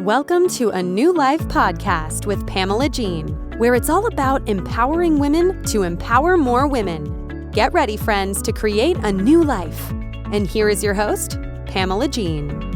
Welcome to a New Life podcast with Pamela Jean, where it's all about empowering women to empower more women. Get ready, friends, to create a new life. And here is your host, Pamela Jean.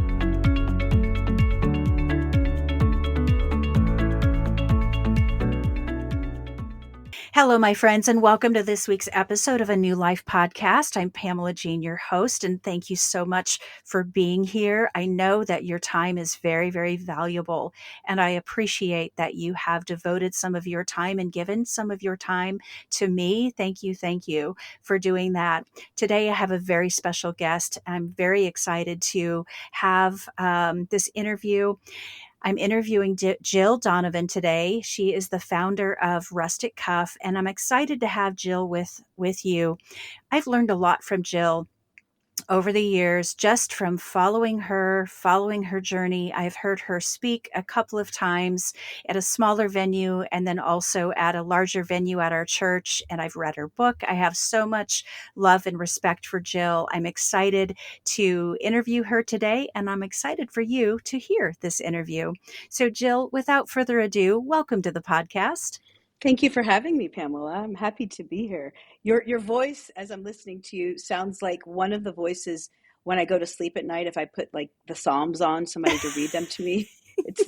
Hello, my friends, and welcome to this week's episode of A New Life podcast. I'm Pamela Jean, your host, and thank you so much for being here. I know that your time is very, very valuable, and I appreciate that you have devoted some of your time and given some of your time to me. Thank you for doing that. Today, I have a very special guest. I'm very excited to have this interview. I'm interviewing Jill Donovan today. She is the founder of Rustic Cuff, and I'm excited to have Jill with you. I've learned a lot from Jill over the years, just from following her journey. I've heard her speak a couple of times at a smaller venue and then also at a larger venue at our church. And I've read her book. I have so much love and respect for Jill. I'm excited to interview her today, and I'm excited for you to hear this interview. So Jill, without further ado, welcome to the podcast. Thank you for having me, Pamela. I'm happy to be here. Your voice, as I'm listening to you, sounds like one of the voices when I go to sleep at night. If I put like the Psalms on, somebody to read them to me,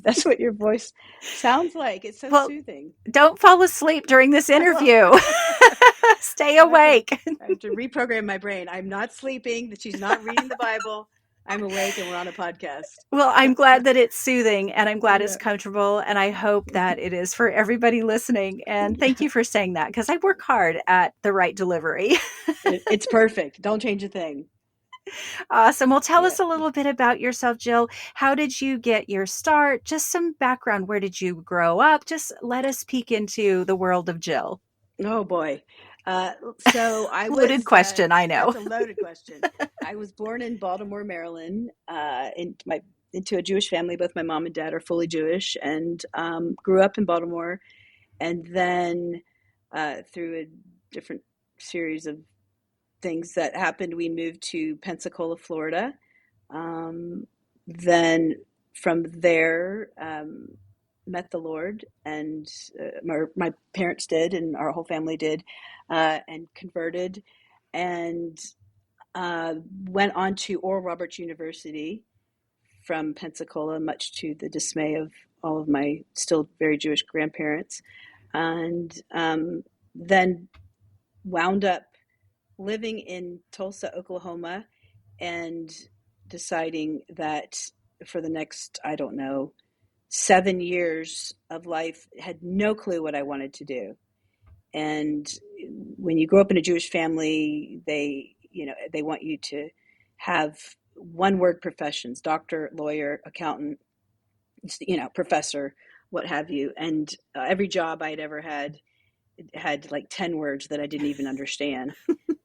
that's what your voice sounds like. It's so soothing. Don't fall asleep during this interview. Stay awake. I have to reprogram my brain. I'm not sleeping. She's not reading the Bible. I'm awake and we're on a podcast. Well, I'm glad that it's soothing and I'm glad it's comfortable, and I hope that it is for everybody listening. And thank you for saying that, because I work hard at the right delivery. It's perfect. Don't change a thing. Awesome. Well, tell us a little bit about yourself, Jill. How did you get your start? Just some background. Where did you grow up? Just let us peek into the world of Jill. Oh, boy. So I was loaded question. I know. That's a loaded question. I was born in Baltimore, Maryland, into a Jewish family. Both my mom and dad are fully Jewish, and grew up in Baltimore. And then through a different series of things that happened, we moved to Pensacola, Florida. Then from there, met the Lord, and my parents did, and our whole family did, and converted, and went on to Oral Roberts University from Pensacola, much to the dismay of all of my still very Jewish grandparents, and then wound up living in Tulsa, Oklahoma, and deciding that for the next, 7 years of life, had no clue what I wanted to do. And when you grow up in a Jewish family, they want you to have one word professions: doctor, lawyer, accountant, professor, what have you. And every job I'd ever had like 10 words that I didn't even understand.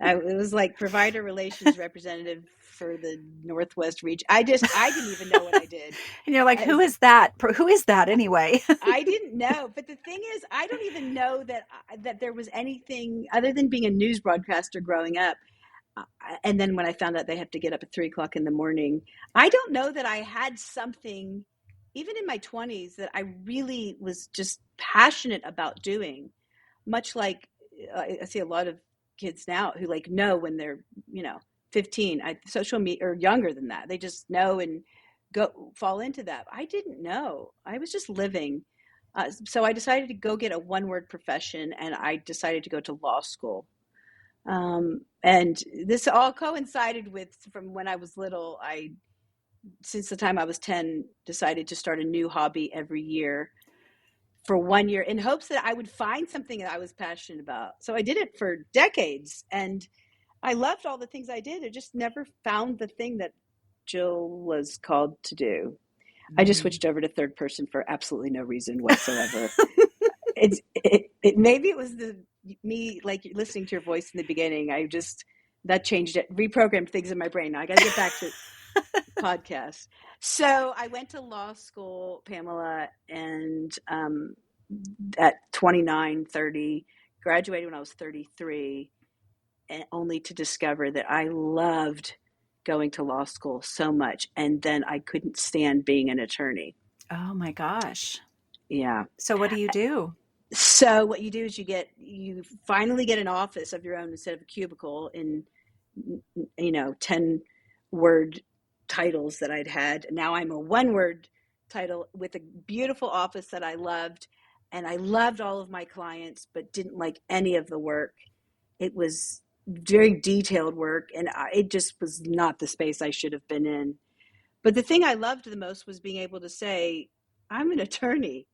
It was like provider relations representative for the Northwest region. I didn't even know what I did. And you're like, who is that? Who is that anyway? I didn't know. But the thing is, I don't even know that there was anything other than being a news broadcaster growing up. And then when I found out they have to get up at 3:00 in the morning, I don't know that I had something, even in my 20s, that I really was just passionate about doing. Much like I see a lot of kids now who know when they're 15, social media, or younger than that, they just know and fall into that. I didn't know. I was just living. So I decided to go get a one-word profession, and I decided to go to law school. And this all coincided with, from when I was little, since the time I was 10, decided to start a new hobby every year for 1 year, in hopes that I would find something that I was passionate about. So I did it for decades, and I loved all the things I did. I just never found the thing that Jill was called to do. I just switched over to third person for absolutely no reason whatsoever. Maybe it was me like listening to your voice in the beginning. That changed it, reprogrammed things in my brain. Now I got to get back to podcast. So I went to law school, Pamela, and at 29, 30, graduated when I was 33, and only to discover that I loved going to law school so much, and then I couldn't stand being an attorney. Oh my gosh. Yeah. So what do you do? So what you do is you finally get an office of your own instead of a cubicle in 10 word titles that I'd had. Now I'm a one word title with a beautiful office that I loved, and I loved all of my clients but didn't like any of the work. It was very detailed work, and it just was not the space I should have been in. But the thing I loved the most was being able to say, I'm an attorney.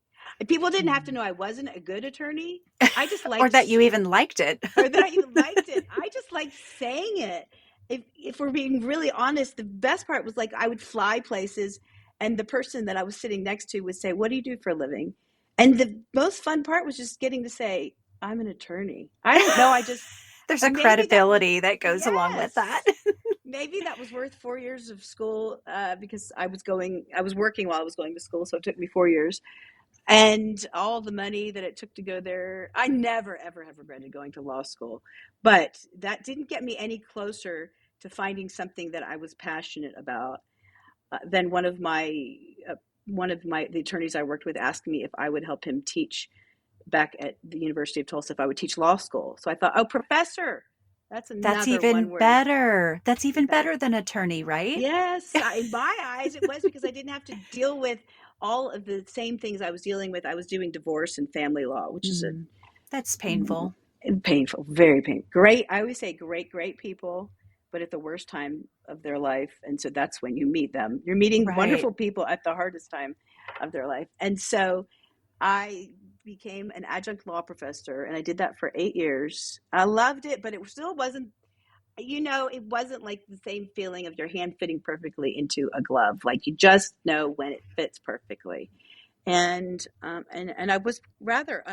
People didn't have to know I wasn't a good attorney. I just Or liked, that you even liked it. or that I even liked it. I just liked saying it. If we're being really honest, the best part was like I would fly places, and the person that I was sitting next to would say, "What do you do for a living?" And the most fun part was just getting to say, "I'm an attorney." I don't know. There's a And maybe that was, credibility that goes along with that. yes, maybe that was worth 4 years of school, because I was working while I was going to school, so it took me 4 years, and all the money that it took to go there. I never, ever have regretted going to law school, but that didn't get me any closer to finding something that I was passionate about. Then the attorneys I worked with asked me if I would help him teach back at the University of Tulsa, if I would teach law school. So I thought, oh, professor, that's That's another even one word. better. That's even That better than attorney, right? Yes, in my eyes, it was, because I didn't have to deal with all of the same things I was dealing with. I was doing divorce and family law, which is Mm, that's painful. painful, very painful. Great, I always say great people, but at the worst time of their life. And so that's when you meet them. You're meeting Right. wonderful people at the hardest time of their life. And so I became an adjunct law professor, and I did that for 8 years. I loved it, but it still wasn't, it wasn't like the same feeling of your hand fitting perfectly into a glove. Like you just know when it fits perfectly. And I was rather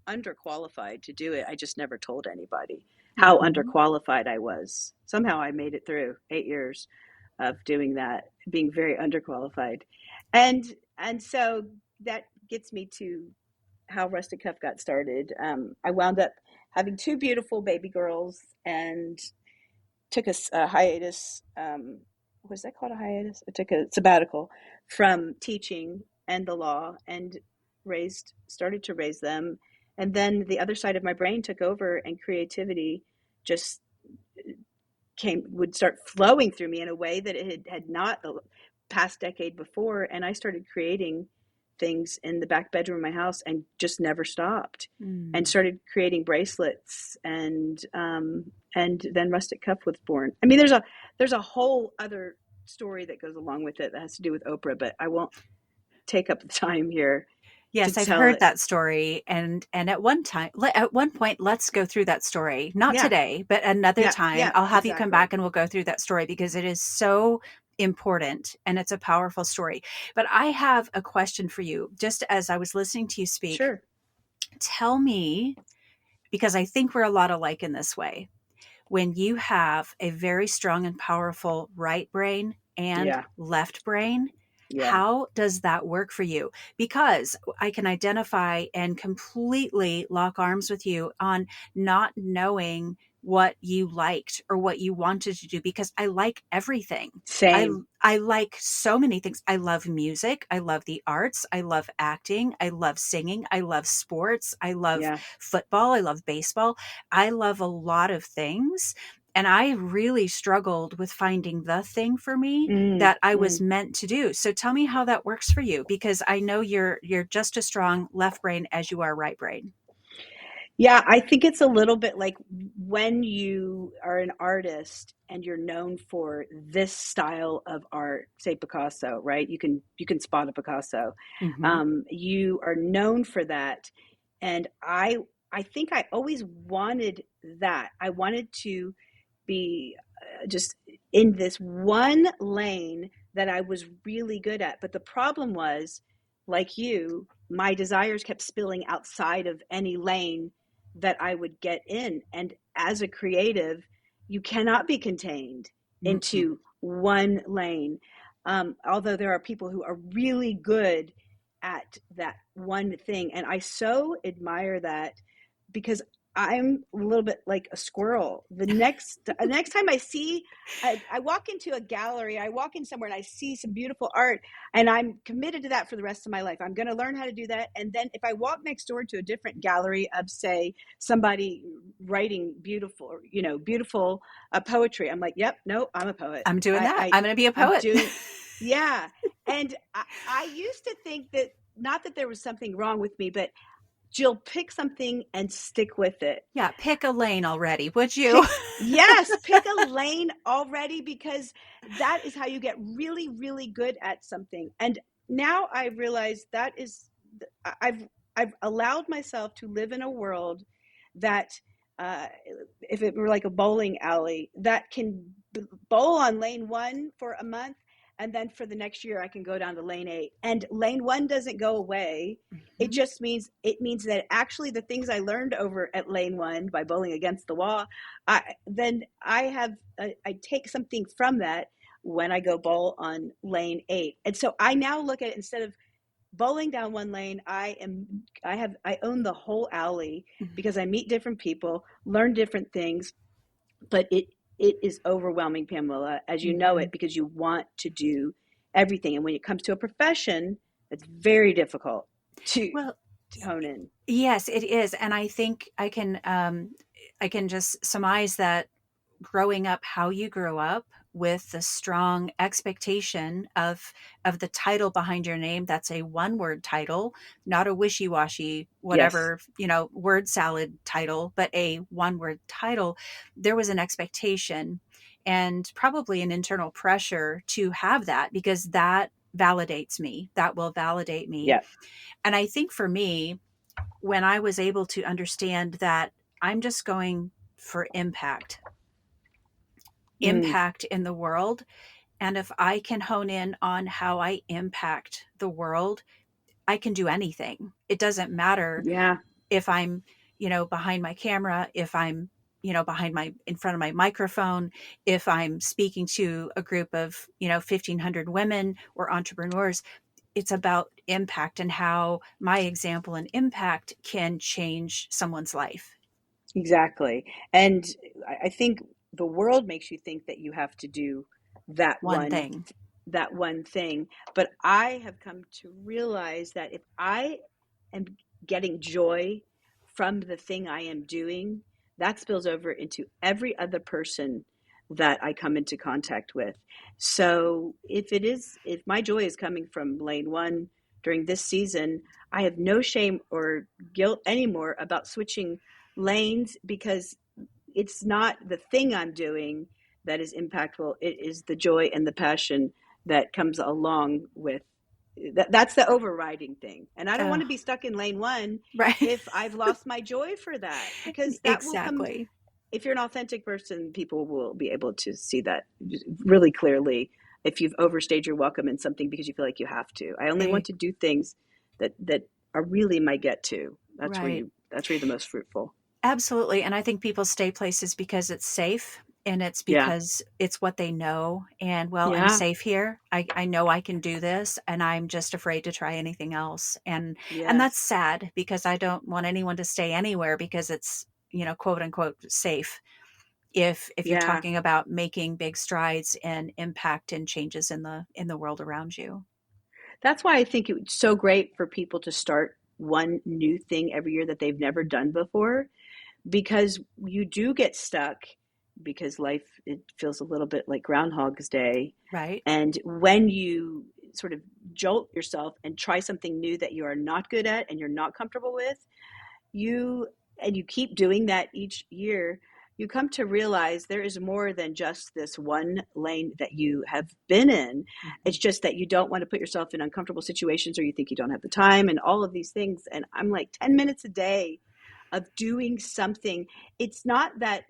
underqualified to do it. I just never told anybody how Hmm. underqualified I was. Somehow I made it through 8 years of doing that, being very underqualified. And and so that gets me to how Rustic Cuff got started. I wound up having two beautiful baby girls and took a hiatus. Was that called a hiatus? I took a sabbatical from teaching and the law, and started to raise them. And then the other side of my brain took over, and creativity just would start flowing through me in a way that it had not the past decade before. And I started creating things in the back bedroom of my house and just never stopped, and Mm. started creating bracelets, and then Rustic Cuff was born. I mean, there's a whole other story that goes along with it that has to do with Oprah, but I won't take up the time here to Yes, I've tell heard it. that story, and at one point, let's go through that story. Not Yeah, today, but another yeah, time. yeah, I'll have you come exactly. back and we'll go through that story because it is so important and it's a powerful story. But I have a question for you. Just as I was listening to you speak, Sure. tell me, because I think we're a lot alike in this way. When you have a very strong and powerful right brain and Yeah, left brain, yeah. how does that work for you? Because I can identify and completely lock arms with you on not knowing what you liked or what you wanted to do, because I like everything. I Same. I like so many things. I love music, I love the arts, I love acting, I love singing, I love sports, I love Yeah. football, I love baseball. I love a lot of things. And I really struggled with finding the thing for me Mm, that I was mm. meant to do. So tell me how that works for you, because I know you're just as strong left brain as you are right brain. Yeah, I think it's a little bit like when you are an artist and you're known for this style of art, say Picasso, right? You can spot a Picasso. Hmm. You are known for that, and I think I always wanted that. I wanted to be just in this one lane that I was really good at. But the problem was, like you, my desires kept spilling outside of any lane that I would get in. And as a creative, you cannot be contained Mm-mm. into one lane. Although there are people who are really good at that one thing. And I so admire that, because I'm a little bit like a squirrel. The next time I walk into a gallery, I walk in somewhere and I see some beautiful art, and I'm committed to that for the rest of my life. I'm going to learn how to do that. And then if I walk next door to a different gallery of, say, somebody writing beautiful, beautiful poetry, I'm like, yep, no, I'm a poet. I'm doing that. I'm going to be a poet. Yeah. And I used to think that, not that there was something wrong with me, but Jill, pick something and stick with it. Yeah, pick a lane already, would you? Pick a lane already, because that is how you get really, really good at something. And now I realize I've allowed myself to live in a world that, if it were like a bowling alley, that can bowl on lane 1 for a month, and then for the next year I can go down to lane 8, and lane 1 doesn't go away. Mm-hmm. It means that actually the things I learned over at lane 1 by bowling against the wall, I take something from that when I go bowl on lane 8. And so I now look at it, instead of bowling down one lane, I own the whole alley, because I meet different people, learn different things, but it is overwhelming, Pamela, as you know it, because you want to do everything. And when it comes to a profession, it's very difficult to hone in. Yes, it is. And I think I can just surmise that growing up how you grew up, with the strong expectation of the title behind your name, that's a one-word title, not a wishy-washy, whatever, yes, word salad title, but a one-word title. There was an expectation and probably an internal pressure to have that, because that validates me. That will validate me. Yeah. And I think for me, when I was able to understand that I'm just going for impact in the world, and if I can hone in on how I impact the world, I can do anything. It doesn't matter if I'm, behind my camera, if I'm, in front of my microphone, if I'm speaking to a group of, 1,500 women or entrepreneurs. It's about impact and how my example and impact can change someone's life. Exactly. And I think the world makes you think that you have to do that one thing. But I have come to realize that if I am getting joy from the thing I am doing, that spills over into every other person that I come into contact with. So if my joy is coming from lane 1 during this season, I have no shame or guilt anymore about switching lanes, because it's not the thing I'm doing that is impactful. It is the joy and the passion that comes along with that. That's the overriding thing. And I don't want to be stuck in lane 1 if I've lost my joy for that, because that will come. If you're an authentic person, people will be able to see that really clearly. If you've overstayed your welcome in something because you feel like you have to. I only want to do things that are really my get to. That's where you're the most fruitful. Absolutely. And I think people stay places because it's safe, and it's because it's what they know. And I'm safe here. I know I can do this, and I'm just afraid to try anything else. And that's sad, because I don't want anyone to stay anywhere because it's, quote unquote safe. If you're talking about making big strides and impact and changes in the world around you. That's why I think it's so great for people to start one new thing every year that they've never done before, because you do get stuck, because life, it feels a little bit like Groundhog's Day. Right. And when you sort of jolt yourself and try something new that you are not good at and you're not comfortable with, you keep doing that each year, you come to realize there is more than just this one lane that you have been in. It's just that you don't want to put yourself in uncomfortable situations, or you think you don't have the time, and all of these things. And I'm like, 10 minutes a day of doing something. It's not that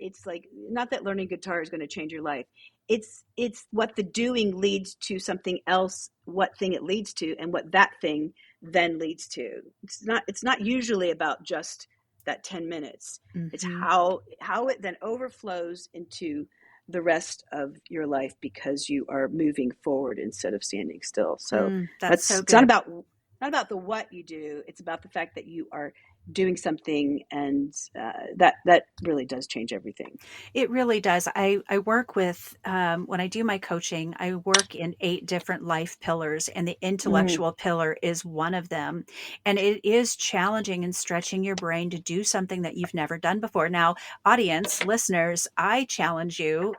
learning guitar is going to change your life. It's what the doing leads to something else, what thing it leads to, and what that thing then leads to. It's not usually about just that 10 minutes. It's how it then overflows into the rest of your life, because you are moving forward instead of standing still. So that's so good. It's not about the what you do. It's about the fact that you are doing something, and that really does change everything. It really does. I work with, when I do my coaching, I work in 8 different life pillars, and the Mm, intellectual pillar is one of them. And it is challenging and stretching your brain to do something that you've never done before. Now, audience, listeners, I challenge you.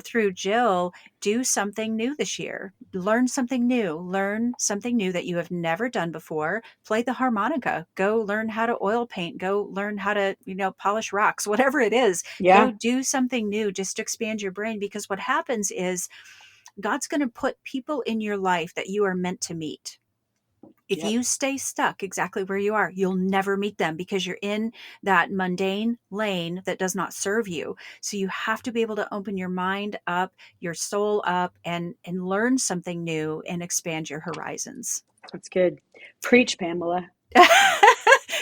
Through Jill, do something new this year. Learn something new. Learn something new that you have never done before. Play the harmonica. Go learn how to oil paint. Go learn how to, polish rocks, whatever it is. Go yeah. do something new just to expand your brain, because what happens is God's going to put people in your life that you are meant to meet. If Yep. you stay stuck exactly where you are, you'll never meet them, because you're in that mundane lane that does not serve you. So you have to be able to open your mind up, your soul up, and learn something new and expand your horizons. That's good. Preach, Pamela.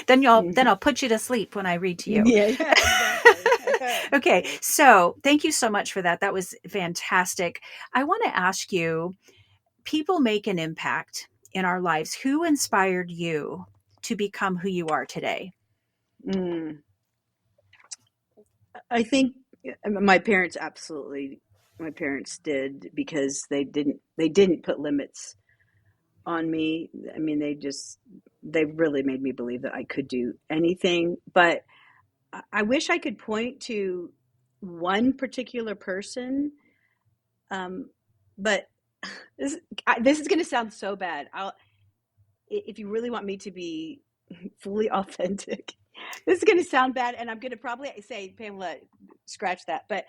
then Mhm. I'll put you to sleep when I read to you. Yeah, yeah, exactly. Okay, so thank you so much for that. That was fantastic. I want to ask you, people make an impact in our lives. Who inspired you to become who you are today? Mm. I think my parents absolutely. My parents did, because they didn't put limits on me. I mean, they really made me believe that I could do anything. But I wish I could point to one particular person. Um, but this this is going to sound so bad. If you really want me to be fully authentic, this is going to sound bad, and I'm going to probably say, Pamela, scratch that. But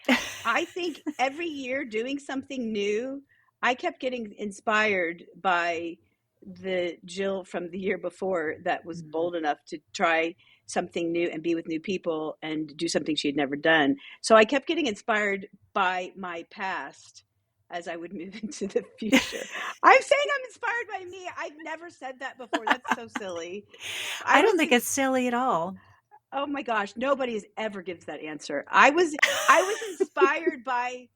I think every year doing something new, I kept getting inspired by the Jill from the year before that was Mhm. bold enough to try something new and be with new people and do something she had never done. So I kept getting inspired by my past as I would move into the future. I'm saying I'm inspired by me. I've never said that before. That's so silly. I I was don't think it's silly at all. Oh my gosh, nobody has ever gives that answer. I was inspired by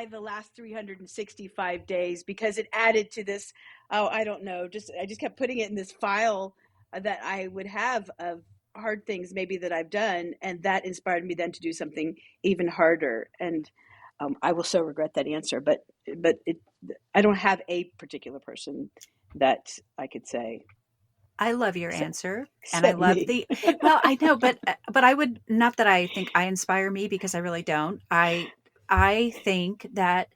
the last 365 days, because it added to this. Oh, I don't know. I just kept putting it in this file that I would have of hard things maybe that I've done, and that inspired me then to do something even harder. And I will so regret that answer, but I don't have a particular person that I could say I love your set, answer. And I set love me. the, well, I know, but I would not that I think I inspire me, because I really don't. I think that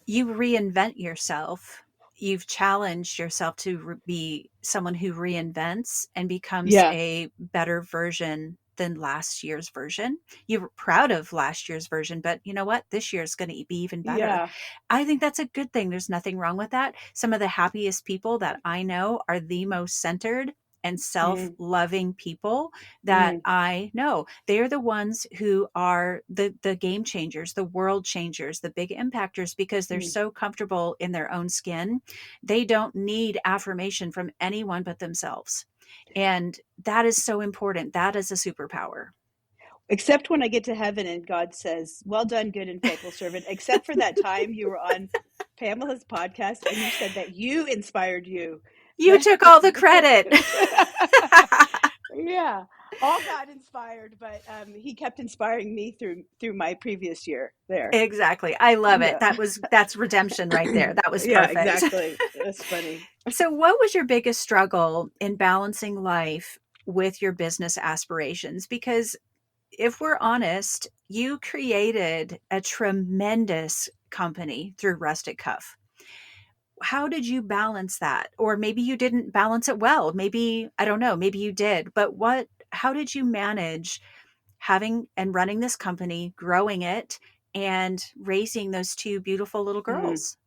you reinvent yourself. You've challenged yourself to be someone who reinvents and becomes Yeah, a better version than last year's version. You're proud of last year's version, but you know what? This year is going to be even better. yeah. I think that's a good thing. There's nothing wrong with that. Some of the happiest people that I know are the most centered and Mm, self-loving people that mm, I know. They're the ones who are the game changers, the world changers, the big impactors, because they're mm. so comfortable in their own skin. They don't need affirmation from anyone but themselves. And that is so important. That is a superpower. Except when I get to heaven and God says, "Well done, good and faithful servant." Except for that time you were on Pamela's podcast and you said that you inspired you. You took all the credit. Yeah, all God inspired, but He kept inspiring me through my previous year there. Exactly. I love it. Yeah, That's redemption right there. That was yeah, perfect. exactly. That's funny. So, what was your biggest struggle in balancing life with your business aspirations? Because if we're honest, you created a tremendous company through Rustic Cuff. How did you balance that? Or maybe you didn't balance it well. Maybe, I don't know, maybe you did. But how did you manage having and running this company, growing it, and raising those 2 beautiful little Mm. girls?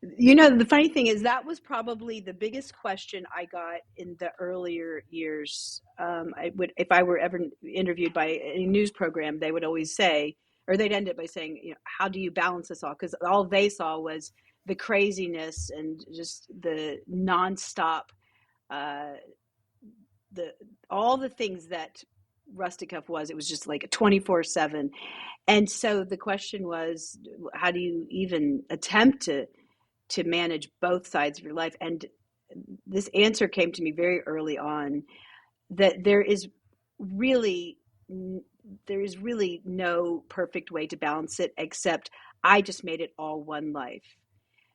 The funny thing is that was probably the biggest question I got in the earlier years. I would, if I were ever interviewed by a news program, they would always say, or they'd end it by saying, "How do you balance this all?" Because all they saw was the craziness and just the nonstop, uh, the all the things that Rustic Cuff was. It was just like a 24/7. And so the question was, how do you even attempt to manage both sides of your life? And this answer came to me very early on. that really there is really no perfect way to balance it, except I just made it all one life.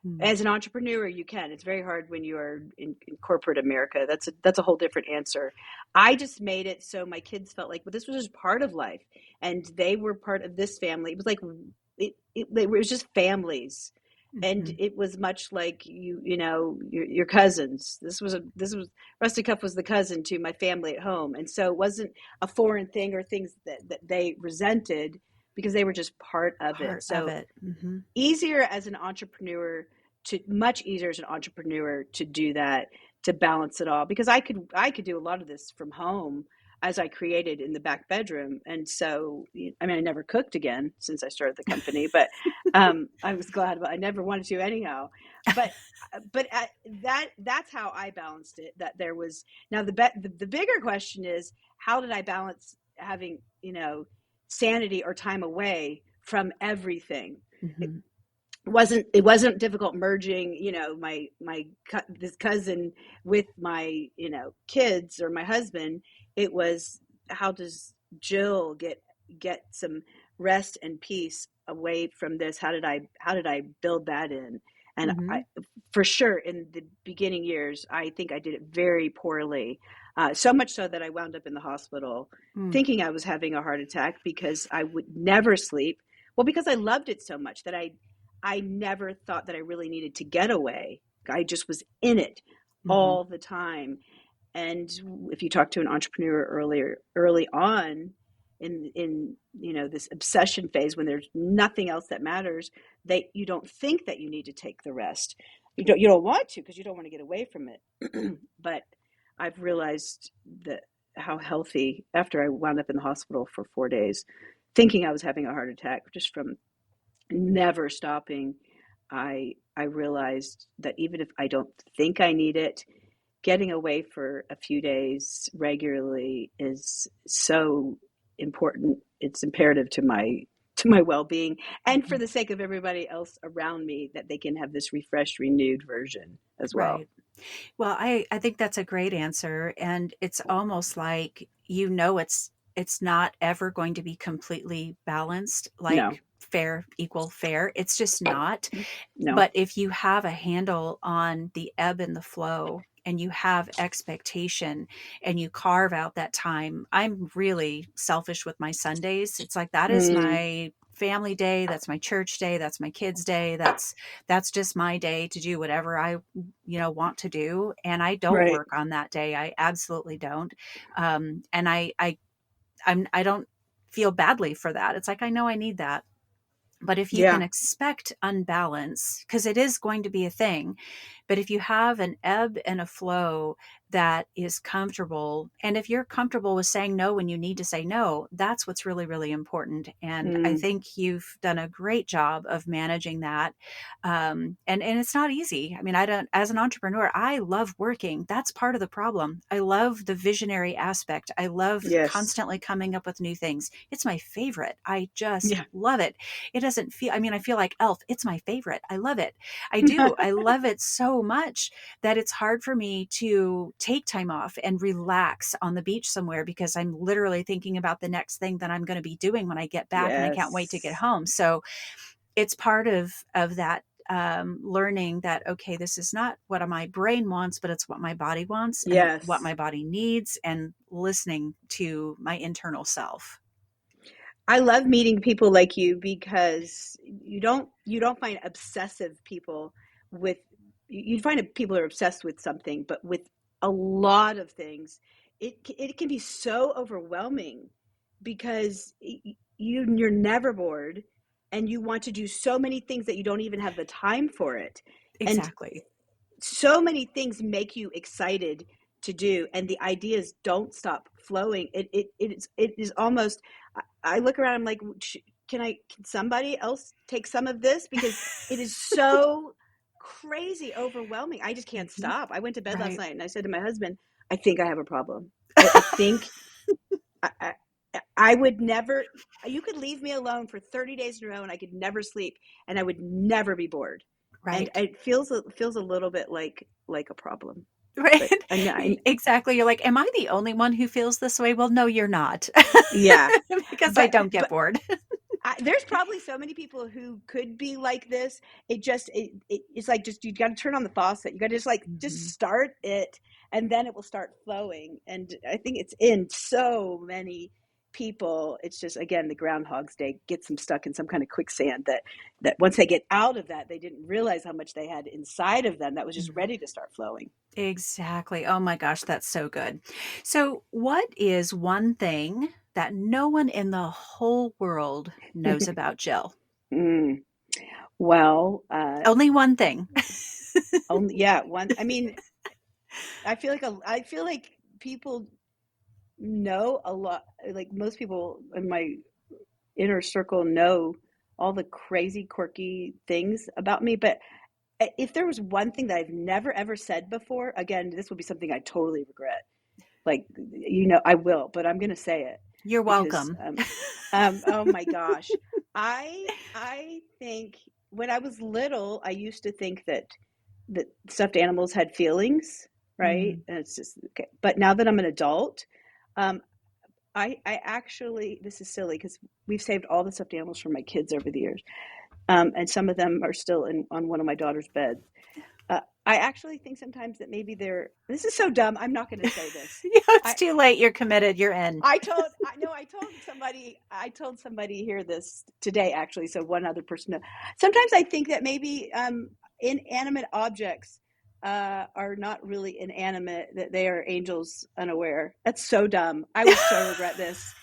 Mm. As an entrepreneur, you can. It's very hard when you are in corporate America. That's a whole different answer. I just made it so my kids felt like, well, this was just part of life, and they were part of this family. It was like it was just families, and Mhm. it was much like your cousins. This was Rustic Cuff was the cousin to my family at home, and so it wasn't a foreign thing or things that they resented because they were just part of it. Part of So it. Mhm. easier as an entrepreneur much easier as an entrepreneur to do that, to balance it all, because I could do a lot of this from home as I created in the back bedroom. And so, I mean, I never cooked again since I started the company, but I was glad, but I never wanted to anyhow. But that's how I balanced it. That there was now the bigger question is, how did I balance having sanity or time away from everything? Mhm. It wasn't difficult merging this cousin with my kids or my husband. It was, how does Jill get some rest and peace away from this? How did I build that in? And I, Mhm. for sure, in the beginning years, I think I did it very poorly, so much so that I wound up in the hospital Mm. thinking I was having a heart attack because I would never sleep. Well, because I loved it so much that I never thought that I really needed to get away. I just was in it Mhm. all the time. And if you talk to an entrepreneur early on in this obsession phase, when there's nothing else that matters, you don't think that you need to take the rest. You don't want to, because you don't want to get away from it. But I've realized that how healthy, after I wound up in the hospital for 4 days, thinking I was having a heart attack just from never stopping, I realized that even if I don't think I need it, getting away for a few days regularly is so important. It's imperative to my well-being, and for Mhm. the sake of everybody else around me, that they can have this refreshed, renewed version as well. Right. Well, I think that's a great answer, and it's almost like it's not ever going to be completely balanced, No, like fair equal fair. It's just not. no, But if you have a handle on the ebb and the flow, and you have expectation, and you carve out that time. I'm really selfish with my Sundays. It's like that is mm, my family day, that's my church day, that's my kids day, that's just my day to do whatever I want to do, and I don't right, work on that day. I absolutely don't. And I don't feel badly for that. It's like I know I need that. But if you can yeah, expect unbalance, because it is going to be a thing, but if you have an ebb and a flow that is comfortable, and if you're comfortable with saying no when you need to say no, that's what's really, really important. And I mm, think you've done a great job of managing that. And it's not easy. I mean, I don't, as an entrepreneur, I love working. That's part of the problem. I love the visionary aspect. I love yes, constantly coming up with new things. It's my favorite. I just yeah, love it. It doesn't feel, I mean, I feel like Elf. It's my favorite. I love it. I do. I love it so much that it's hard for me to take time off and relax on the beach somewhere, because I'm literally thinking about the next thing that I'm going to be doing when I get back, and I can't wait to get yes, home. So it's part of that, learning that, okay, this is not what my brain wants, but it's what my body wants and what yes. my body needs, and listening to my internal self. I love meeting people like you, because you don't find obsessive people with you find people are obsessed with something, but with a lot of things, it can be so overwhelming, because you're never bored, and you want to do so many things that you don't even have the time for it. And Exactly. so many things make you excited to do, and the ideas don't stop flowing. It is almost, I look around, I'm like, can somebody else take some of this, because it is so crazy overwhelming. I just can't Mhm. stop. I went to bed last Right. night and I said to my husband, I think I have a problem. I think I, I, I would never, you could leave me alone for 30 days in a row and I could never sleep, and I would never be bored. And Right. it feels a little bit like a problem. Right. But Exactly. You're like, am I the only one who feels this way? Well, no, you're not. yeah, Because I but don't get bored. there's probably so many people who could be like this. It's like, just, you got to turn on the faucet. You got to just Mhm. start it, and then it will start flowing. And I think it's in so many people. It's just, again, the Groundhog's Day gets them stuck in some kind of quicksand that once they get out of that, they didn't realize how much they had inside of them that was just Mhm. ready to start flowing. Exactly. Oh my gosh, that's so good. So, what is one thing that no one in the whole world knows about Jill? Mm. Well, Only one thing. only, yeah, one. I mean, I feel like people know a lot. Like, most people in my inner circle know all the crazy, quirky things about me. But if there was one thing that I've never ever said before, again, this would be something I totally regret. Like, I will, but I'm going to say it You're because, welcome. oh my gosh, I think when I was little, I used to think that stuffed animals had feelings, right? Mhm. And it's just okay. But now that I'm an adult, um, I actually, this is silly because we've saved all the stuffed animals for my kids over the years, and some of them are still on one of my daughter's beds. I actually think sometimes that maybe this is so dumb. I'm not going to say this. It's I too late. You're committed. You're in. I told somebody here this today, actually. So one other person. Sometimes I think that maybe inanimate objects are not really inanimate; that they are angels unaware. That's so dumb. I would so regret this.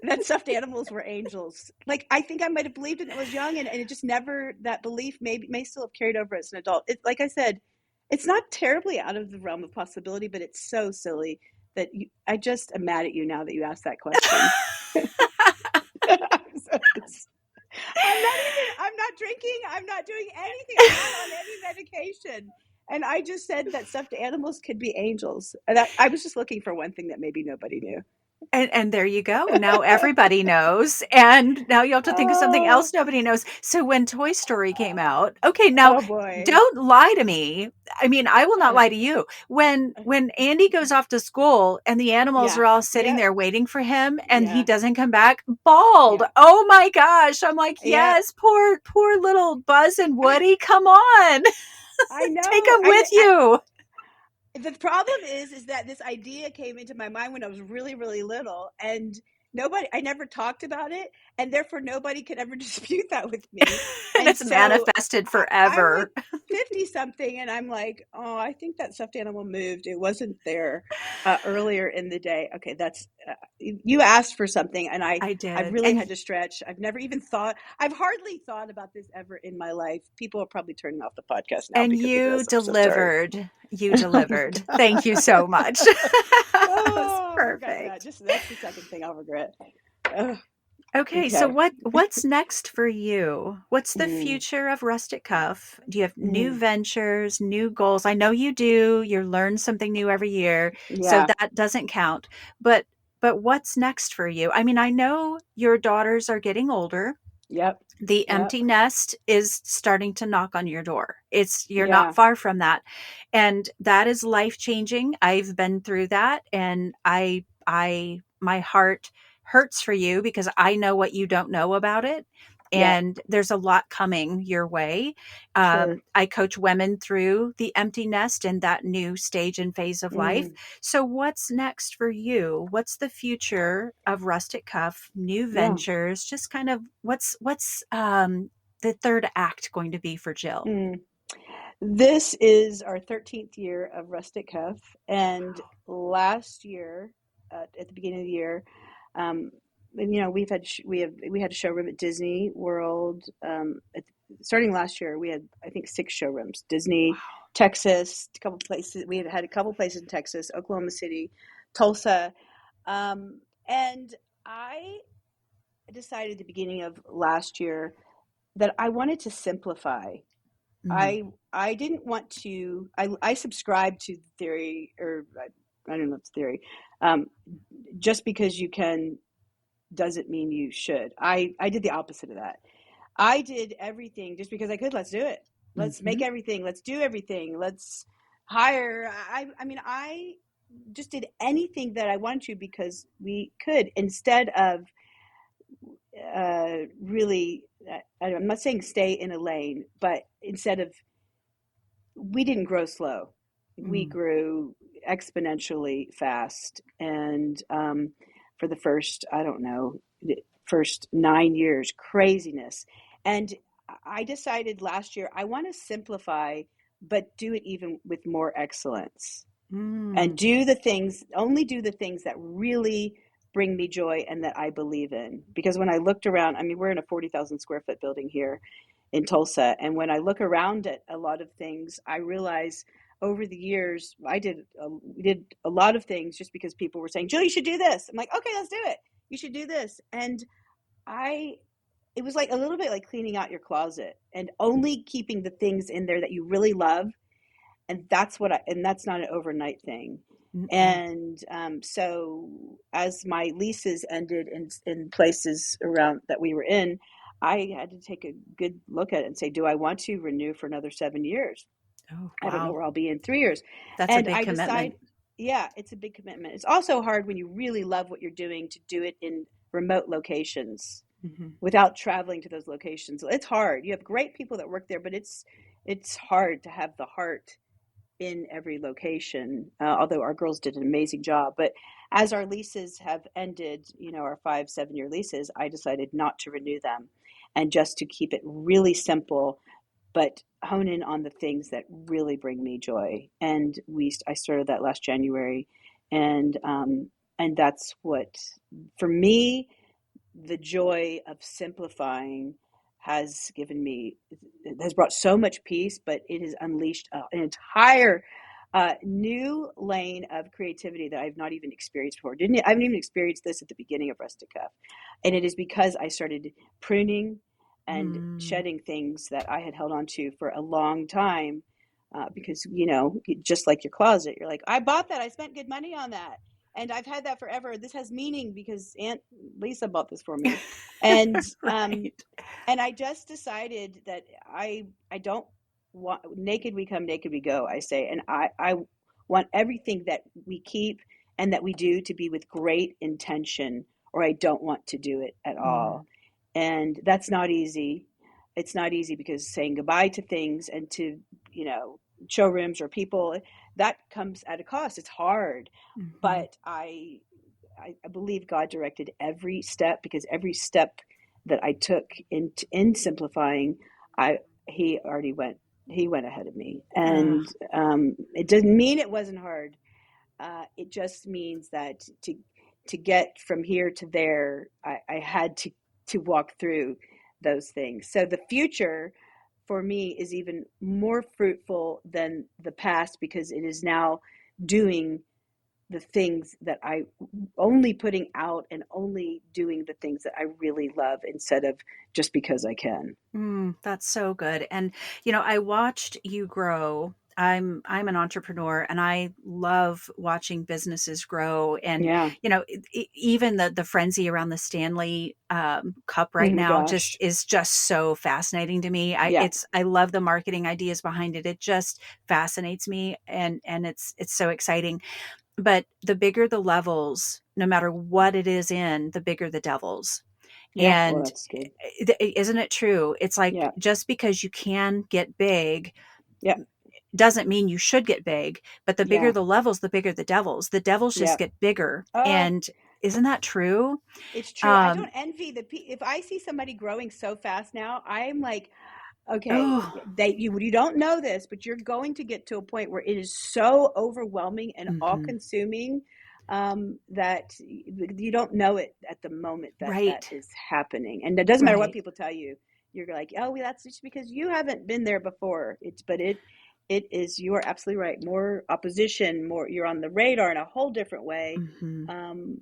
That stuffed animals were angels. Like, I think I might have believed it when I was young, and it just never, that belief may still have carried over as an adult. It's like I said, it's not terribly out of the realm of possibility, but it's so silly that I just am mad at you now that you asked that question. I'm not drinking, I'm not doing anything, I'm not on any medication. And I just said that stuffed animals could be angels. And I was just looking for one thing that maybe nobody knew. And there you go. Now everybody knows. And now you have to think of something Oh, else nobody knows. So when Toy Story came out, okay, now oh boy. don't lie to me. I mean, I will not lie to you. When Andy goes off to school and the animals Yeah. are all sitting Yep. there waiting for him and he Yeah. doesn't come back bald. Yeah. Oh my gosh. I'm like, Yeah. yes, poor little Buzz and Woody. Come on. I Take know. them with you. The problem is that this idea came into my mind when I was really, really little, and I never talked about it, and therefore nobody could ever dispute that with me. And And it's so manifested I'm like forever. 50 something, and I'm like, oh, I think that stuffed animal moved. It wasn't there earlier in the day. Okay, that's you asked for something, and I I've did. really And had to stretch. I've hardly thought about this ever in my life. People are probably turning off the podcast now And because of you this. I'm so sorry. delivered. You Oh my delivered. Thank you God. so much. That was Oh, I regret that. perfect. That's the second thing I'll regret. Ugh, Okay, so okay. what's next for you? What's the Mm, future of Rustic Cuff? Do you have new mm, ventures, new goals? I know you do. You learn something new every year, so yeah. that doesn't count. But what's next for you? I mean, I know your daughters are getting older. Yep. The Yep. empty nest is starting to knock on your door. You're not Yeah. far from that. And that is life changing. I've been through that and my heart hurts for you because I know what you don't know about it. Yeah. And there's a lot coming your way. Sure. I coach women through the empty nest and that new stage and phase of life. Mm, So, what's next for you? What's the future of Rustic Cuff? New yeah. ventures? Just kind of what's the third act going to be for Jill? Mm. This is our 13th year of Rustic Cuff, and last year, at the beginning of the year, um, and, we had a showroom at Disney World. Starting last year, we had, I think, 6 showrooms: Disney, Wow. Texas, a couple places. We had a couple places in Texas, Oklahoma City, Tulsa, and I decided at the beginning of last year that I wanted to simplify. Mm, I didn't want to. I subscribe to the theory, or I don't know if it's theory. Um, just because you can doesn't mean you should. I did the opposite of that. I did everything just because I could. Let's do it. Let's make mhm. everything. Let's do everything. Let's higher. I mean, I just did anything that I wanted to because we could, instead of really, I'm not saying stay in a lane, but instead of, we didn't grow slow. We Mm. grew exponentially fast. And for the first, I don't know, first 9 years, craziness. And I decided last year, I want to simplify, but do it even with more excellence, and Mm. do the things, only do the things that really bring me joy and that I believe in. Because when I looked around, I mean, we're in a 40,000 square foot building here in Tulsa. And when I look around at a lot of things, I realize over the years, we did a lot of things just because people were saying, Jill, you should do this. I'm like, okay, let's do it. You should do this. And I, it was like a little bit like cleaning out your closet and only keeping the things in there that you really love. And that's not an overnight thing. Mm-mm. And so as my leases ended in places around that we were in, I had to take a good look at it and say, do I want to renew for another 7 years? Oh, I don't know wow. where I'll be in 3 years. That's a And big I decide, commitment. yeah, it's a big commitment. It's also hard when you really love what you're doing to do it in remote locations Hmm. without traveling to those locations. It's hard. You have great people that work there, but it's hard to have the heart in every location, although our girls did an amazing job. But as our leases have ended, our 5 7 year leases, I decided not to renew them and just to keep it really simple, but hone in on the things that really bring me joy. And I started that last January, and that's what, for me, the joy of simplifying has brought so much peace, but it has unleashed an entire new lane of creativity that I've not even experienced before. I haven't even experienced this at the beginning of Rustic Cuff. And it is because I started pruning and Mm. shedding things that I had held on to for a long time. Because, just like your closet, you're like, I bought that. I spent good money on that. And I've had that forever. This has meaning because Aunt Lisa bought this for me. And Right. and I just decided that I don't want, naked we come, naked we go, I say. And I want everything that we keep and that we do to be with great intention, or I don't want to do it at Mm. all. And that's not easy. It's not easy because saying goodbye to things and to, you know, showrooms or people, that comes at a cost. It's hard. Hmm. But I believe God directed every step, because every step that I took in simplifying, I he already went ahead of me, Uh, and it doesn't mean it wasn't hard. It just means that to get from here to there, I had to walk through those things. So the future for me is even more fruitful than the past, because it is now doing the things that I only putting out and only doing the things that I really love instead of just because I can. that's so good. And I watched you grow. I'm an entrepreneur, and I love watching businesses grow. And Yeah. even the frenzy around the Stanley Cup Oh right my now just gosh. is just so fascinating to me. Yeah. I love the marketing ideas behind it. It just fascinates me, and it's so exciting. But the bigger the levels, no matter what it is in, the bigger the devils. Yeah. Well, And that's good. isn't it true? It's like, Yeah. just because you can get big Yeah. doesn't mean you should get big, but the bigger Yeah. the levels, the bigger the devils. The devils just Yeah. get bigger. Uh, And isn't that true? it's true. I don't Um, envy if I see somebody growing so fast now, I'm like, okay, oh, you don't know this, but you're going to get to a point where it is so overwhelming and all mhm, consuming, that you don't know it at the moment that that right, is happening. And it doesn't matter what right. people tell you. You're like, oh, well, that's just because you haven't been there before. It is, you are absolutely right. More opposition, more, you're on the radar in a whole different way. Mhm.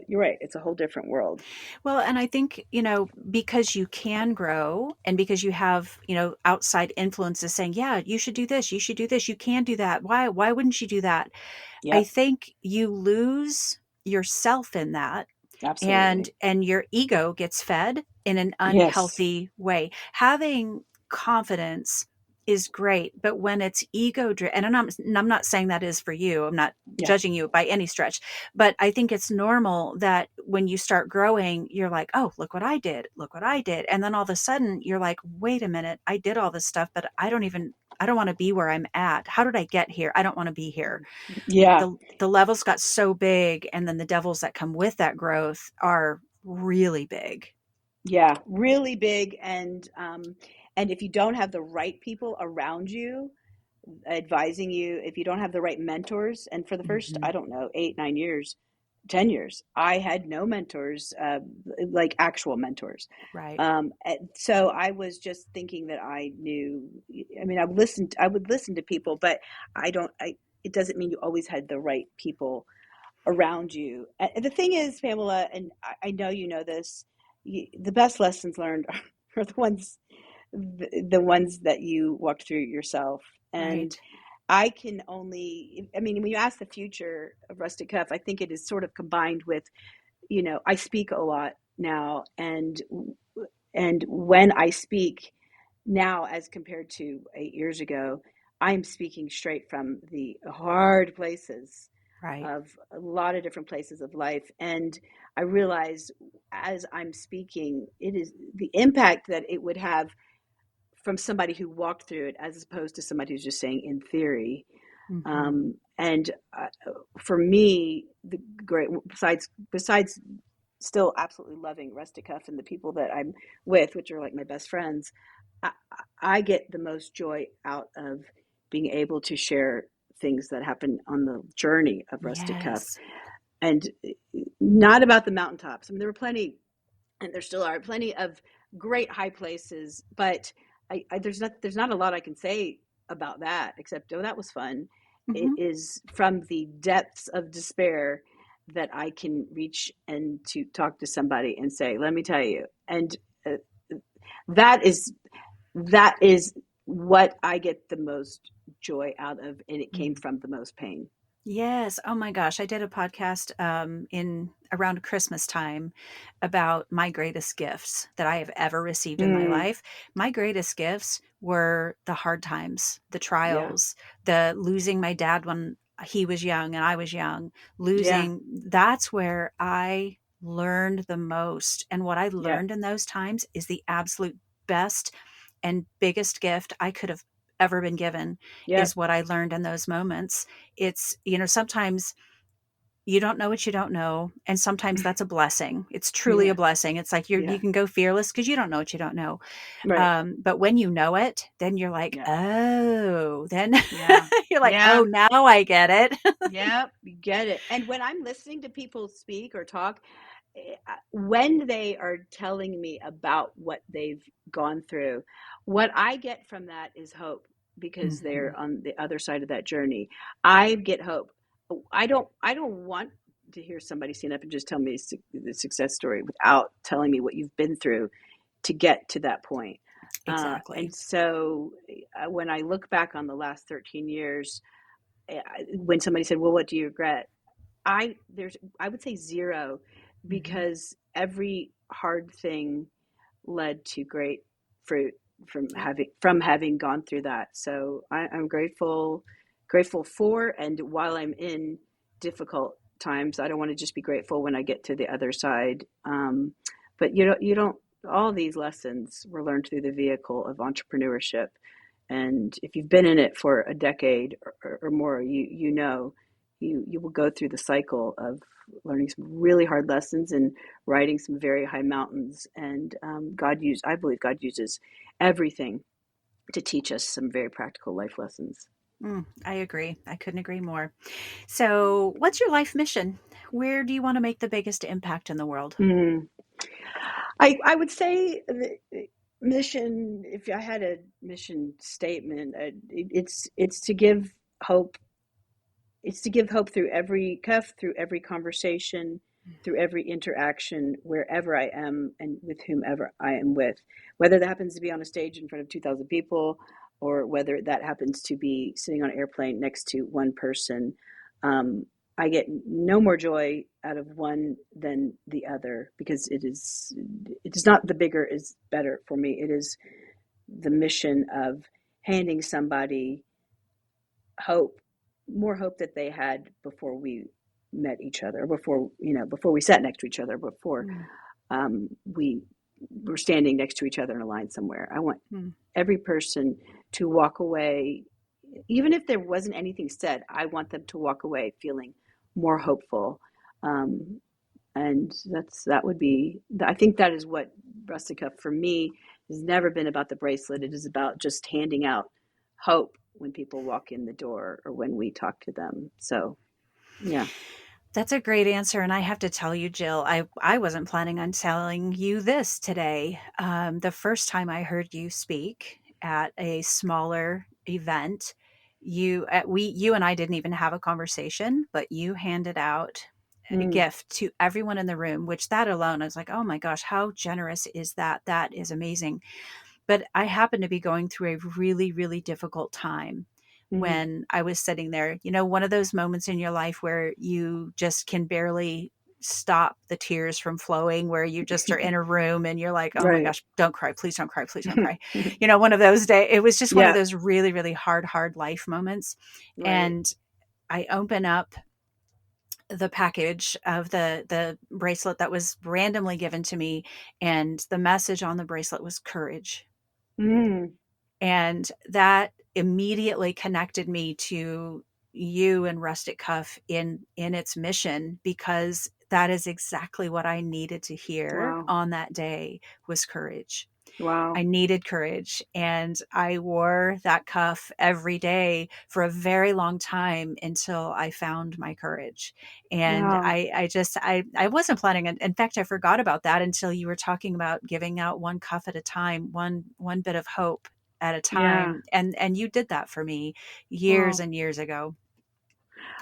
You're right. It's a whole different world. Well, and I think, because you can grow, and because you have, outside influences saying, yeah, you should do this, you should do this, you can do that. Why wouldn't you do that? I Yep. think you lose yourself in that, and Absolutely. your ego gets fed in an Yes. unhealthy way. Having confidence is great, but when it's ego driven, and I'm not saying that is for you, I'm not Yeah. judging you by any stretch, but I think it's normal that when you start growing, you're like, oh, look what I did, and then all of a sudden you're like, wait a minute, I did all this stuff, but I don't want to be where I'm at. How did I get here? I don't want to be here. Yeah. The levels got so big, and then the devils that come with that growth are really big. Yeah, really big. And if you don't have the right people around you advising you, if you don't have the right mentors, and for the first, Mm-hmm. I don't know, 8, 9 years, 10 years, I had no mentors, like actual mentors. Right. And so I was just thinking that I knew, I mean, I would listen to people, but it doesn't mean you always had the right people around you. And the thing is, Pamela, and I know you know this, the best lessons learned are the ones that you walked through yourself. And Right. I mean, when you ask the future of Rustic Cuff, I think it is sort of combined with, I speak a lot now, and when I speak now as compared to 8 years ago, I'm speaking straight from the hard places Right. of a lot of different places of life. And I realize as I'm speaking, it is the impact that it would have from somebody who walked through it as opposed to somebody who's just saying in theory. Mm-hmm. And for me, the great, besides still absolutely loving Rustic Cuff and the people that I'm with, which are like my best friends, I, I get the most joy out of being able to share things that happen on the journey of Rustic Cuff, Yes. and not about the mountaintops. I mean, there were plenty, and there still are plenty of great high places, but there's not a lot I can say about that except, oh, that was fun. It Mm-hmm. is from the depths of despair that I can reach and to talk to somebody and say, let me tell you. And uh, that is that is what I get the most joy out of, and it came from the most pain. Yes. Oh my gosh. I did a podcast in around Christmas time about my greatest gifts that I have ever received in my Mm, life. My greatest gifts were the hard times, the yeah, trials, the losing my dad when he was young and I was young, yeah, losing. That's where I learned the most. And what I yeah, learned in those times is the absolute best and biggest gift I could have ever been given yeah, is what I learned in those moments. It's, sometimes you don't know what you don't know. And sometimes that's a blessing. It's truly a yeah, blessing. It's like you yeah. can go fearless because you don't know what you don't know. Right. But when you know it, then you're like, Yeah, oh, then yeah, you're like, oh, yeah. now I get it. Yep, you get it. And when I'm listening to people speak or talk, when they are telling me about what they've gone through, what I get from that is hope because Hmm. they're on the other side of that journey. I get hope. I don't want to hear somebody stand up and just tell me the success story without telling me what you've been through to get to that point. Exactly. And so when I look back on the last 13 years, when somebody said, "Well, what do you regret?" I would say zero, Hmm. because every hard thing led to great fruit Yep. from having gone through that. So I'm grateful for, and while I'm in difficult times, I don't want to just be grateful when I get to the other side. But you don't. All these lessons were learned through the vehicle of entrepreneurship, and if you've been in it for a decade or more, you know you will go through the cycle of learning some really hard lessons and riding some very high mountains. And I believe God uses everything to teach us some very practical life lessons. I agree. I couldn't agree more. So, what's your life mission? Where do you want to make the biggest impact in the world? Mm. I would say the mission, if I had a mission statement, it's to give hope. It's to give hope through every cuff, through every conversation, through every interaction, wherever I am and with whomever I am with. Whether that happens to be on a stage in front of 2,000 people, or whether that happens to be sitting on an airplane next to one person, um, I get no more joy out of one than the other, because it is not the bigger is better for me. It is the mission of handing somebody hope, more hope that they had before we met each other, before we sat next to each other, before we were standing next to each other in a line somewhere. I want every person to walk away, even if there wasn't anything said, I want them to walk away feeling more hopeful. And I think that is what Rustic Cuff for me has never been about the bracelet. It is about just handing out hope when people walk in the door or when we talk to them. So, yeah. That's a great answer. And I have to tell you, Jill, I wasn't planning on telling you this today. The first time I heard you speak at a smaller event, you and I didn't even have a conversation, but you handed out a gift to everyone in the room, which that alone, I was like, oh my gosh, how generous is that? That is amazing. But I happened to be going through a really, really difficult time when I was sitting there, one of those moments in your life where you just can barely stop the tears from flowing, where you just are in a room and you're like, oh my gosh, don't cry. Please don't cry. Please don't cry. One of those days, it was just one of those really, really hard life moments. Right. And I open up the package of the bracelet that was randomly given to me. And the message on the bracelet was courage. And that immediately connected me to you and Rustic Cuff in its mission, because that is exactly what I needed to hear on that day was courage. Wow. I needed courage, and I wore that cuff every day for a very long time until I found my courage. And I wasn't planning. In fact, I forgot about that until you were talking about giving out one cuff at a time, one bit of hope at a time. And you did that for me years and years ago.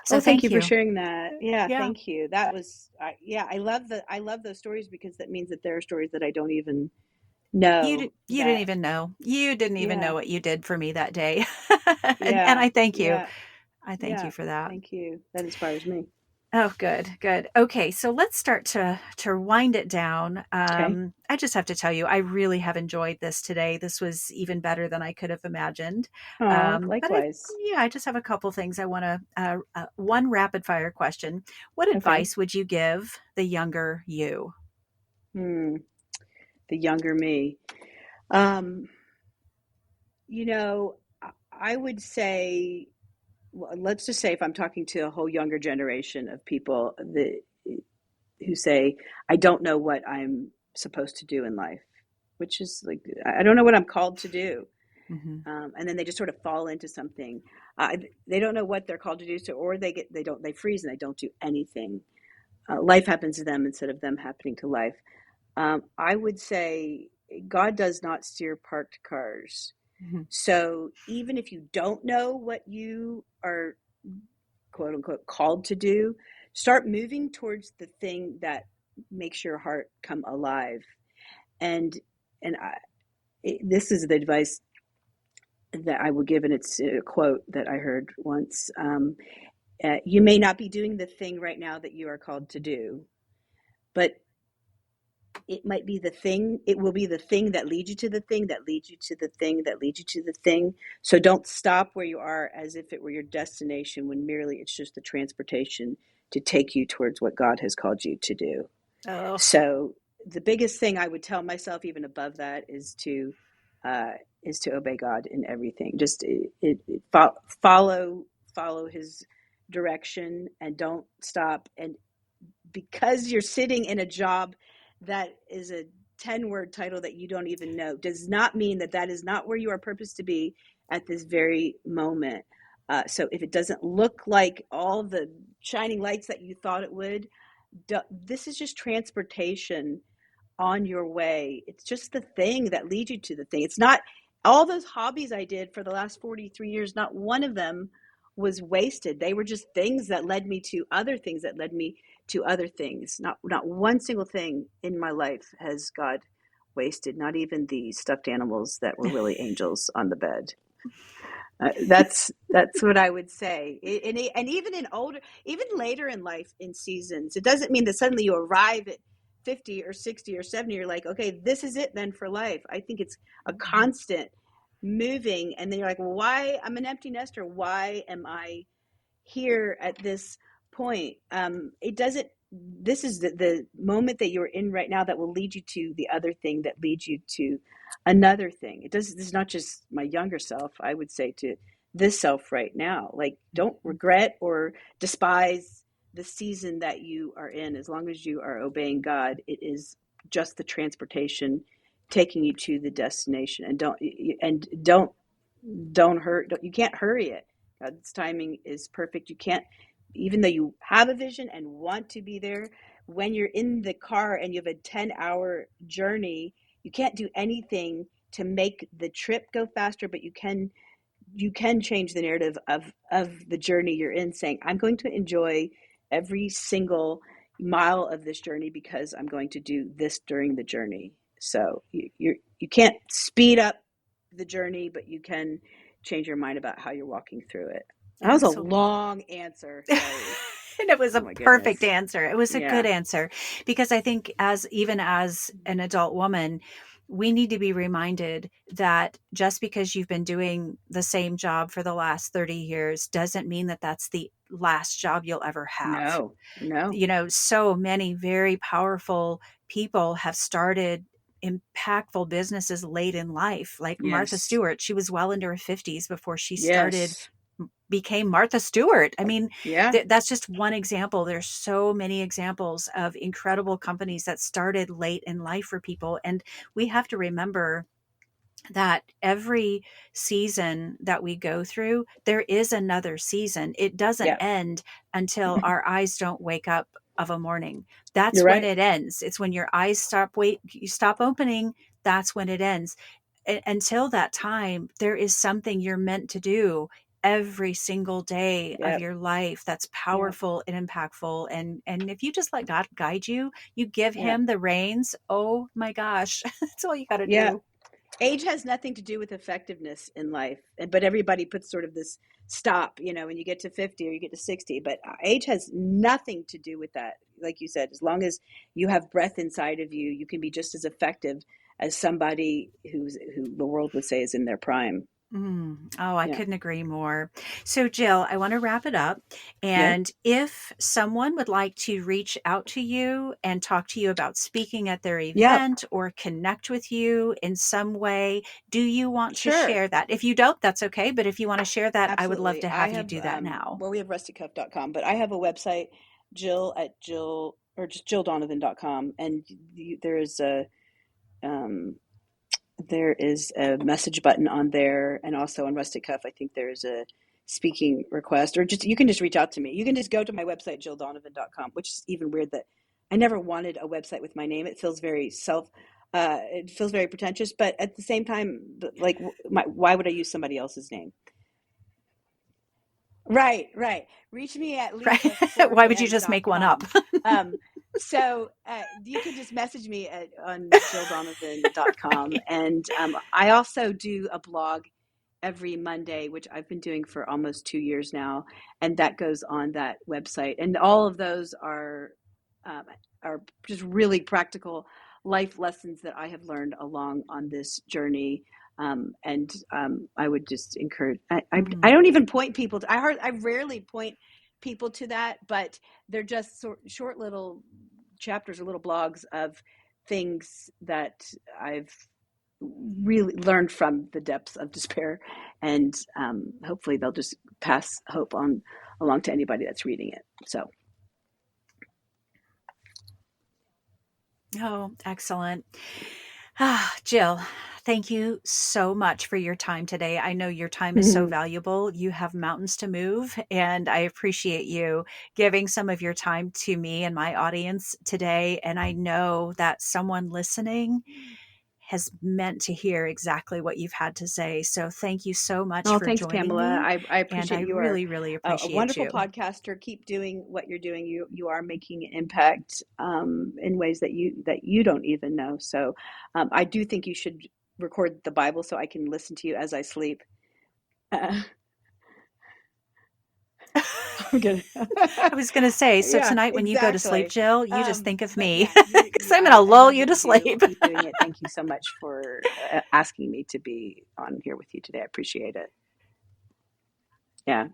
So thank you you for sharing that. Yeah. Thank you. That was, I love those stories, because that means that there are stories that I don't even know. You didn't even know. You didn't even know what you did for me that day. and I thank you. I thank you for that. Thank you. That inspires me. Oh, good. Okay, so let's start to wind it down. I just have to tell you, I really have enjoyed this today. This was even better than I could have imagined. Likewise. But I just have a couple things I want to. One rapid fire question: what advice would you give the younger you? The younger me. I would say, well, let's just say if I'm talking to a whole younger generation of people who say, I don't know what I'm supposed to do in life, which is like, I don't know what I'm called to do. And then they just sort of fall into something. They don't know what they're called to do, or they freeze and they don't do anything. Life happens to them instead of them happening to life. I would say God does not steer parked cars. So even if you don't know what you are, quote unquote, called to do, start moving towards the thing that makes your heart come alive. And this is the advice that I would give, and it's a quote that I heard once. You may not be doing the thing right now that you are called to do, but it might be the thing. It will be the thing that leads you to the thing that leads you to the thing that leads you to the thing. So don't stop where you are as if it were your destination, when merely it's just the transportation to take you towards what God has called you to do. So the biggest thing I would tell myself, even above that, is to obey God in everything. Just follow His direction, and don't stop. And because you're sitting in a job that is a 10-word title that you don't even know, does not mean that is not where you are purposed to be at this very moment. So if it doesn't look like all the shining lights that you thought it would, this is just transportation on your way. It's just the thing that leads you to the thing. It's not all those hobbies I did for the last 43 years. Not one of them was wasted. They were just things that led me to other things that led me to other things. Not one single thing in my life has God wasted. Not even the stuffed animals that were really angels on the bed. That's what I would say. And even later in life, in seasons, it doesn't mean that suddenly you arrive at 50 or 60 or 70, you're like, okay, this is it then for life. I think it's a constant moving, and then you're like, well, why? I'm an empty nester. Why am I here at this point? It doesn't, this is the moment that you're in right now that will lead you to the other thing that leads you to another thing. This is not just my younger self, I would say to this self right now. Like, don't regret or despise the season that you are in. As long as you are obeying God, it is just the transportation taking you to the destination. And don't hurt. You can't hurry it. God's timing is perfect. You can't, even though you have a vision and want to be there, when you're in the car and you have a 10-hour journey, you can't do anything to make the trip go faster, but you can change the narrative of the journey you're in, saying, I'm going to enjoy every single mile of this journey because I'm going to do this during the journey. So you can't speed up the journey, but you can change your mind about how you're walking through it. That was a Absolutely. long answer. Sorry. And it was Oh a my perfect goodness. answer. It was a good Yeah. answer, because I think even as an adult woman, we need to be reminded that just because you've been doing the same job for the last 30 years doesn't mean that that's the last job you'll ever have. No, no. So many very powerful people have started impactful businesses late in life, like Martha Yes. Stewart. She was well into her 50s before she Yes. became Martha Stewart. I mean, Yeah. that's just one example. There's so many examples of incredible companies that started late in life for people. And we have to remember that every season that we go through, there is another season. It doesn't Yeah. end until our eyes don't wake up of a morning. You're That's when right. it ends. It's when your eyes you stop opening. That's when it ends. Until that time, there is something you're meant to do every single day of Yeah. your life that's Yeah. powerful and impactful. And if you just let God guide you, you give Yeah. him the reins. Oh my gosh, that's all you got to Yeah. do. Age has nothing to do with effectiveness in life, but everybody puts sort of this stop, when you get to 50 or you get to 60, but age has nothing to do with that. Like you said, as long as you have breath inside of you, you can be just as effective as somebody who the world would say is in their prime. Oh, I Yeah. couldn't agree more. So, Jill, I want to wrap it up. Yeah. And if someone would like to reach out to you and talk to you about speaking at their Yeah. event or connect with you in some way, do you want to Sure. share that? If you don't, that's okay. But if you want to share that, I would love Absolutely. to I have you have, do that now. well, we have rusticcuff.com, but I have a website, Jill or just jilldonovan.com. And um, there is a message button on there, and also on Rustic Cuff, I think there is a speaking request, or just you can just reach out to me. You can just go to my website, jilldonovan.com, which is even weird that I never wanted a website with my name. It feels very it feels very pretentious, but at the same time, like, why would I use somebody else's name? Right, right. Reach me at Right? Why would you just make one up? lisaforte.com. Um, so you can just message me on jilldonovan.com. And I also do a blog every Monday, which I've been doing for almost 2 years now. And that goes on that website. And all of those um, are just really practical life lessons that I have learned along on this journey. I would just encourage. I Mm. don't even point people to. I rarely point people to that, but they're just short little chapters or little blogs of things that I've really learned from the depths of despair, and hopefully they'll just pass hope on along to anybody that's reading it. So, Oh, excellent. Ah, Jill, thank you so much for your time today. I know your time is so valuable. You have mountains to move, and I appreciate you giving some of your time to me and my audience today. And I know that someone listening has meant to hear exactly what you've had to say. So thank you so much oh, for thanks, joining Pamela. me. I And I appreciate you are really, really a appreciate wonderful you. podcaster. Keep doing what you're doing. You are making an impact in ways that you don't even know. So I do think you should record the Bible so I can listen to you as I sleep. Uh, I'm kidding. I was going to say, so Yeah, tonight when you go to sleep, exactly. Jill, you just think of But me yeah, because I'm going to I lull love you what to you do. sleep. Keep doing it. Thank you so much for asking me to be on here with you today. I appreciate it. Yeah.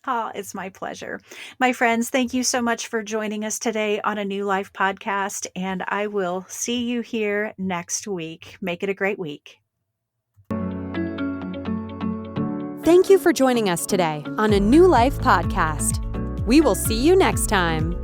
Oh, it's my pleasure. My friends, thank you so much for joining us today on a New Life podcast, and I will see you here next week. Make it a great week. Thank you for joining us today on a New Life podcast. We will see you next time.